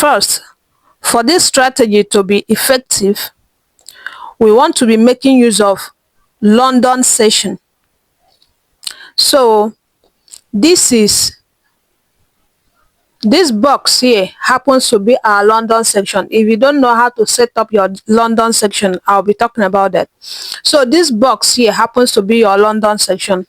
First, for this strategy to be effective, we want to be making use of London session. So this box here happens to be our London section. If you don't know how to set up your London section, I'll be talking about that. So this box here happens to be your London section.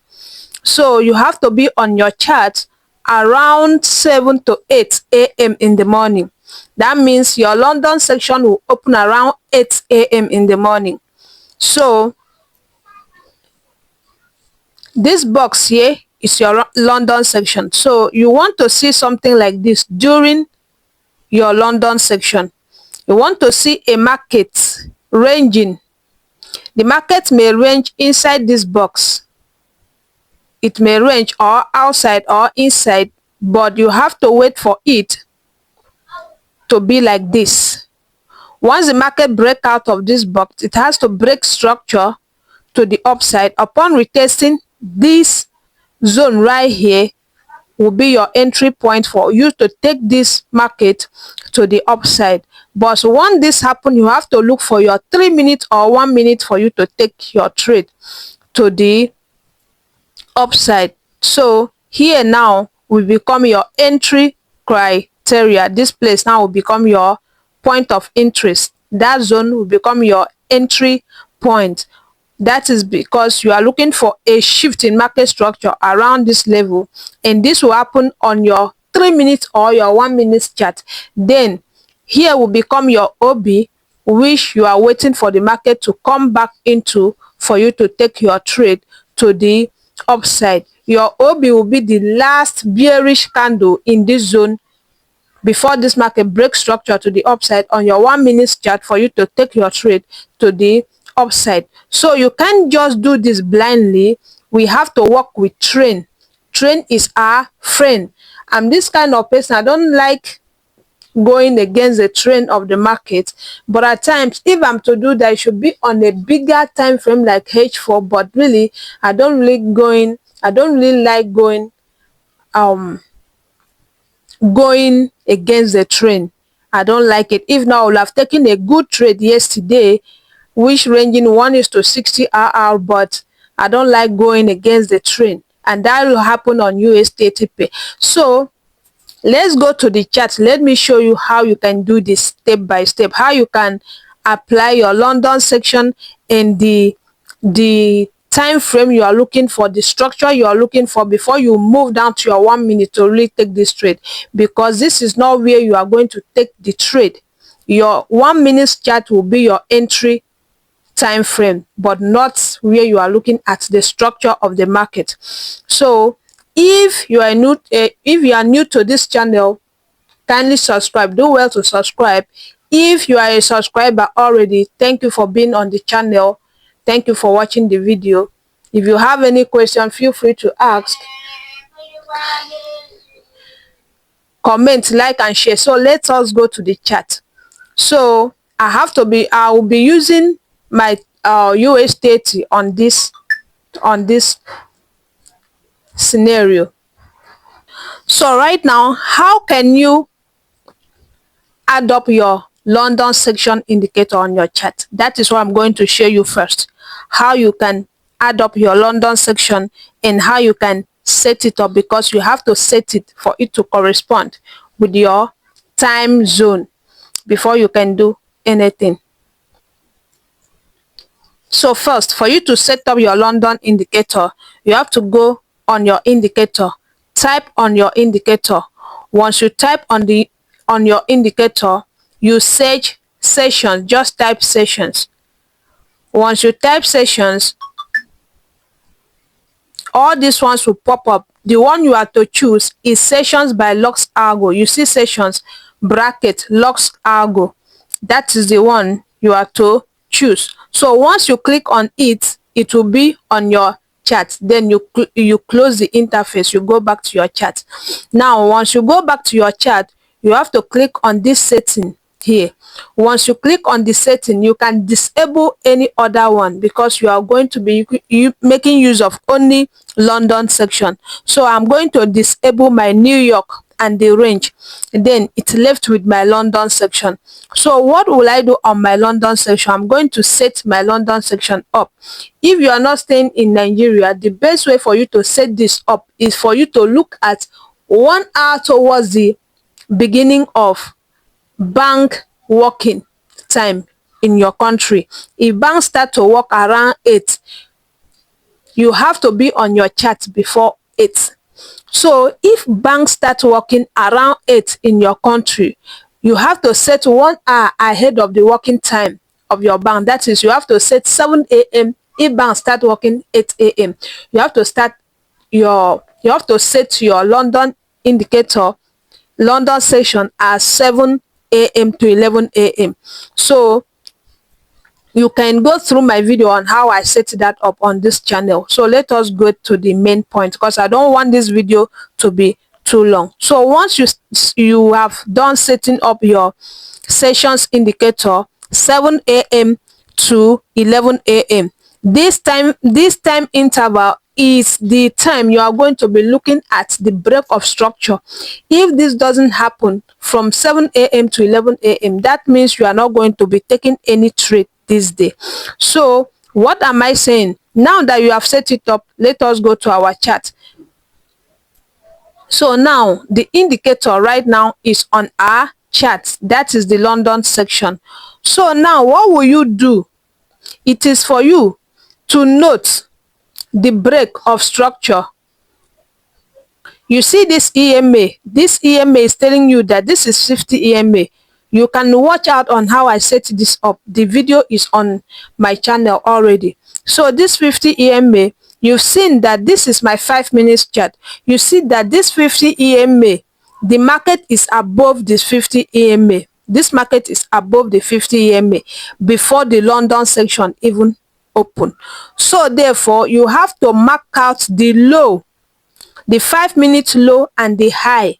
So you have to be on your chart around 7 to 8 a.m. in the morning. That means your London section will open around 8 a.m. in the morning. So this box here is your London section. So you want to see something like this during your London section. You want to see a market ranging. The market may range inside this box. It may range or outside or inside, but you have to wait for it to be like this. Once the market breaks out of this box, it has to break structure to the upside. Upon retesting, this zone right here will be your entry point for you to take this market to the upside. But once this happens, you have to look for your 3 minutes or 1 minute for you to take your trade to the upside. So here now will become your entry criteria. This place now will become your point of interest. That zone will become your entry point. That is because you are looking for a shift in market structure around this level, and this will happen on your 3 minutes or your 1 minute chart. Then here will become your OB, which you are waiting for the market to come back into for you to take your trade to the upside. Your OB will be the last bearish candle in this zone before this market breaks structure to the upside on your 1 minute chart for you to take your trade to the upside. So you can't just do this blindly. We have to work with trend. Trend is our friend. I'm this kind of person. I don't like going against the trend of the market, but at times if I'm to do that, it should be on a bigger time frame like H4. But really, I don't really like going against the trend. I don't like it. If not, I would have taken a good trade yesterday, which ranging 1:60 RR, but I don't like going against the trend, and that will happen on USD. So let's go to the chart. Let me show you how you can do this step by step, how you can apply your London section in the time frame you are looking for, the structure you are looking for, before you move down to your 1 minute to really take this trade, because this is not where you are going to take the trade. Your 1 minute chart will be your entry time frame, but not where you are looking at the structure of the market. So if you are new to this channel, kindly subscribe. Do well to subscribe. If you are a subscriber already, thank you for being on the channel. Thank you for watching the video. If you have any question, feel free to ask, comment, like and share. So let us go to the chart. So I will be using my USD on this scenario. So right now, how can you add up your London section indicator on your chart? That is what I'm going to show you first. How you can add up your London section and how you can set it up, because you have to set it for it to correspond with your time zone before you can do anything. So first, for you to set up your London indicator, you have to go on your indicator, type on your indicator. Once you type on your indicator, you search sessions. Just type sessions. Once you type sessions, all these ones will pop up. The one you have to choose is sessions by Lux Algo. You see sessions bracket Lux Algo. That is the one you have to choose. So once you click on it, it will be on your chart. Then you close the interface, you go back to your chart. Now once you go back to your chart, you have to click on this setting here. Once you click on the setting, you can disable any other one, because you are going to be making use of only London section. So I'm going to disable my New York and the range, then it's left with my London section. So what will I do on my London section? I'm going to set my London section up. If you are not staying in Nigeria, the best way for you to set this up is for you to look at 1 hour towards the beginning of bank working time in your country. If banks start to work around 8, you have to be on your chart before 8. So if banks start working around 8 in your country, you have to set 1 hour ahead of the working time of your bank. That is, you have to set 7 a.m. If banks start working 8 a.m., you have to set your London indicator, London session as 7 a.m. to 11 a.m. So you can go through my video on how I set that up on this channel. So let us go to the main point, because I don't want this video to be too long. So once you have done setting up your sessions indicator 7 a.m. to 11 a.m., this time interval is the time you are going to be looking at the break of structure. If this doesn't happen from 7 a.m. to 11 a.m., that means you are not going to be taking any trade this day. So what am I saying? Now that you have set it up, let us go to our chart. So now the indicator right now is on our chart. That is the London section. So now what will you do? It is for you to note the break of structure. You see this EMA. This EMA is telling you that this is 50 EMA. You can watch out on how I set this up. The video is on my channel already. So this 50 EMA, you've seen that this is my 5 minutes chart. You see that this 50 EMA, the market is above this 50 EMA. This market is above the 50 EMA before the London section even open. So therefore, you have to mark out the low, the 5 minute low and the high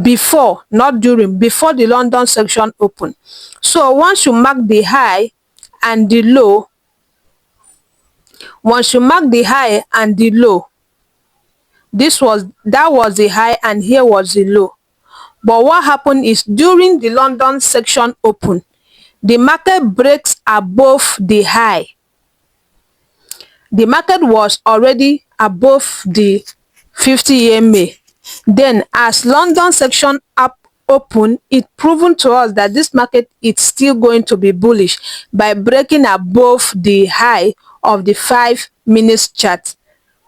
before the London section open. So once you mark the high and the low, that was the high and here was the low. But what happened is, during the London section open, the market breaks above the high. The market was already above the 50 EMA. Then as London section open, it proven to us that this market is still going to be bullish by breaking above the high of the 5 minutes chart.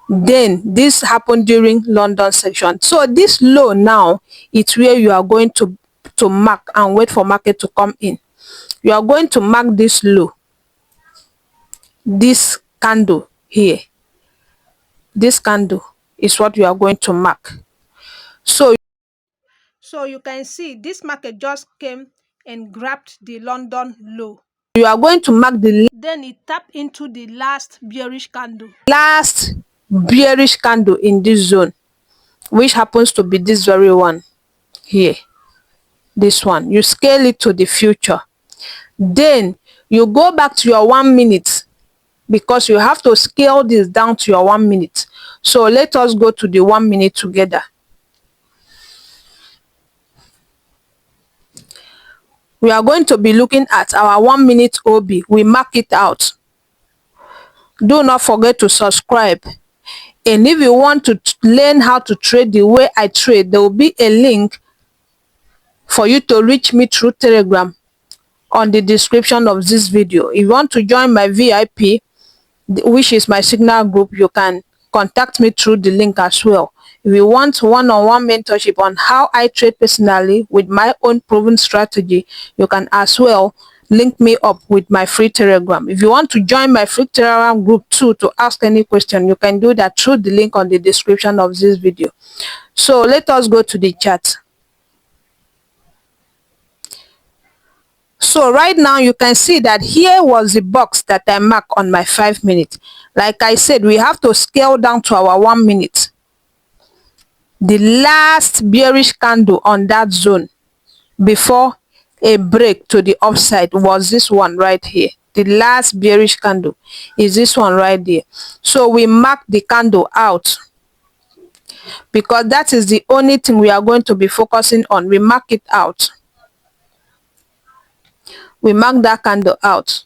Then this happened during London section. So this low now, it's where you are going to mark and wait for market to come in. You are going to mark this low, this candle here. This candle is what you are going to mark. So you can see this market just came and grabbed the London low. You are going to mark then it tapped into the last bearish candle in this zone, which happens to be this very one here. This one, you scale it to the future. Then you go back to your 1 minute, because you have to scale this down to your 1 minute. So let us go to the 1 minute together. We are going to be looking at our 1 minute OB. We mark it out. Do not forget to subscribe. And if you want to learn how to trade the way I trade, there will be a link for you to reach me through Telegram on the description of this video. If you want to join my VIP, which is my signal group, you can contact me through the link as well. If you want one-on-one mentorship on how I trade personally with my own proven strategy, you can as well link me up with my free Telegram. If you want to join my free Telegram group too to ask any question, you can do that through the link on the description of this video. So let us go to the chart. So right now you can see that here was the box that I marked on my 5 minutes. Like I said, we have to scale down to our 1 minute. The last bearish candle on that zone before a break to the upside was this one right here. The last bearish candle is this one right there. So we mark the candle out. because that is the only thing we are going to be focusing on. We mark it out. We mark that candle out.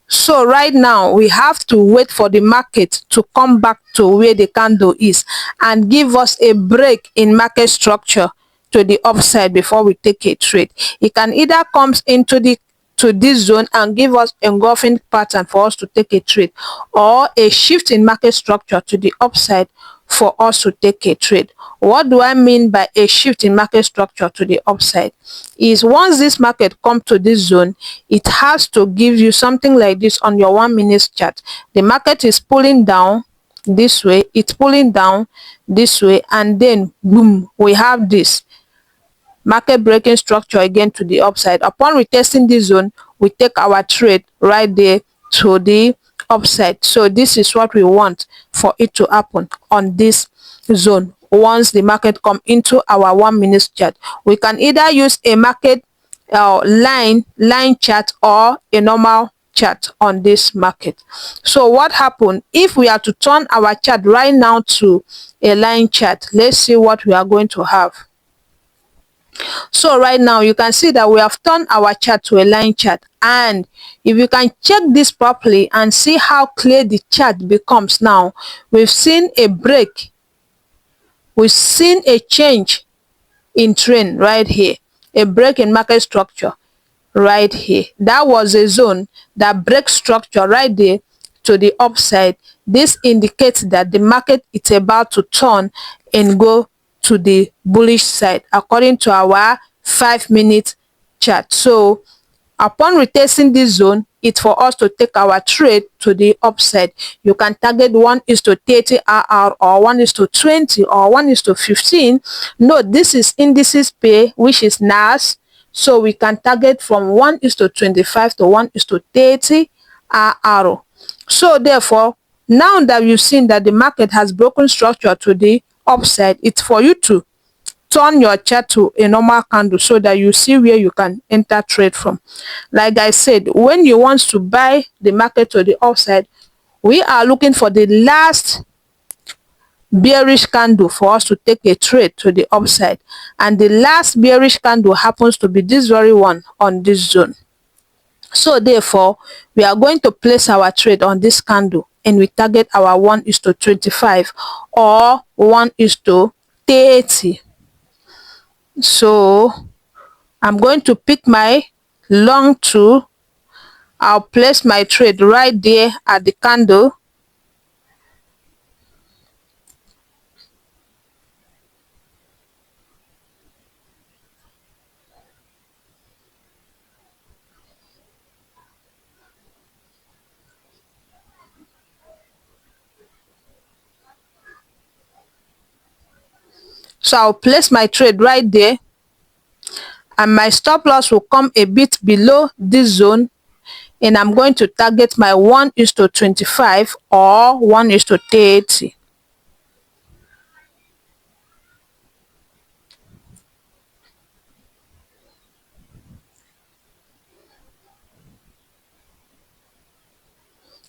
So right now we have to wait for the market to come back to where the candle is and give us a break in market structure to the upside before we take a trade. It can either comes into this zone and give us engulfing pattern for us to take a trade, or a shift in market structure to the upside for us to take a trade. What do I mean by a shift in market structure to the upside? Is once this market come to this zone, it has to give you something like this on your 1 minute chart. The market is pulling down this way, it's pulling down this way, and then boom, we have this market breaking structure again to the upside. Upon retesting this zone, we take our trade right there to the upside. So this is what we want for it to happen on this zone. Once the market come into our 1 minute chart, we can either use a market line chart or a normal chart on this market. So what happened if we are to turn our chart right now to a line chart? Let's see what we are going to have. So right now you can see that we have turned our chart to a line chart, and if you can check this properly and see how clear the chart becomes now, we've seen a break, we've seen a change in trend right here, a break in market structure right here. That was a zone that breaks structure right there to the upside. This indicates that the market is about to turn and go to the bullish side according to our 5 minute chart. So upon retesting this zone, it's for us to take our trade to the upside. You can target 1:30 RR or 1:20 or 1:15. Note this is indices pair, which is NAS. So we can target from 1:25 to 1:30 RR. So therefore, now that you've seen that the market has broken structure to the upside, it's for you to turn your chart to a normal candle so that you see where you can enter trade from. Like I said, when you want to buy the market to the upside, we are looking for the last bearish candle for us to take a trade to the upside, and the last bearish candle happens to be this very one on this zone. So therefore, we are going to place our trade on this candle and we target our 1:25 or 1:30. So I'm going to pick my long tool. I'll place my trade right there at the candle. So I'll place my trade right there, and my stop loss will come a bit below this zone, and I'm going to target my 1:25 or 1:30.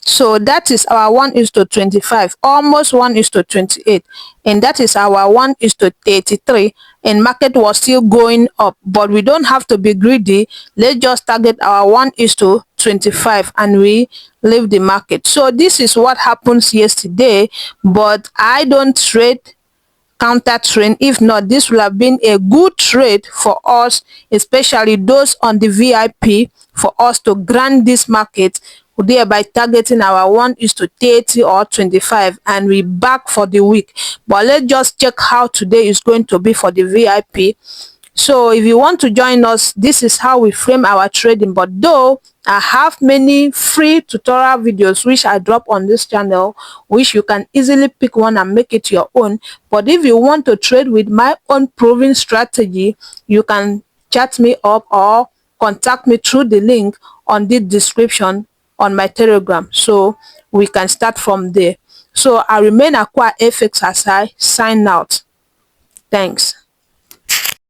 So that is our 1:25, almost 1:28, and that is our 1:33, and market was still going up, but we don't have to be greedy. Let's just target our 1:25 and we leave the market. So this is what happens yesterday, but I don't trade counter trend. If not, this will have been a good trade for us, especially those on the VIP, for us to grant this market, thereby targeting our 1:30 or 25, and we back for the week. But let's just check how today is going to be for the VIP. So if you want to join us, this is how we frame our trading. But though I have many free tutorial videos which I drop on this channel, which you can easily pick one and make it your own. But if you want to trade with my own proven strategy, you can chat me up or contact me through the link on the description on my Telegram, so we can start from there. So I remain Aqua FX as I sign out. Thanks.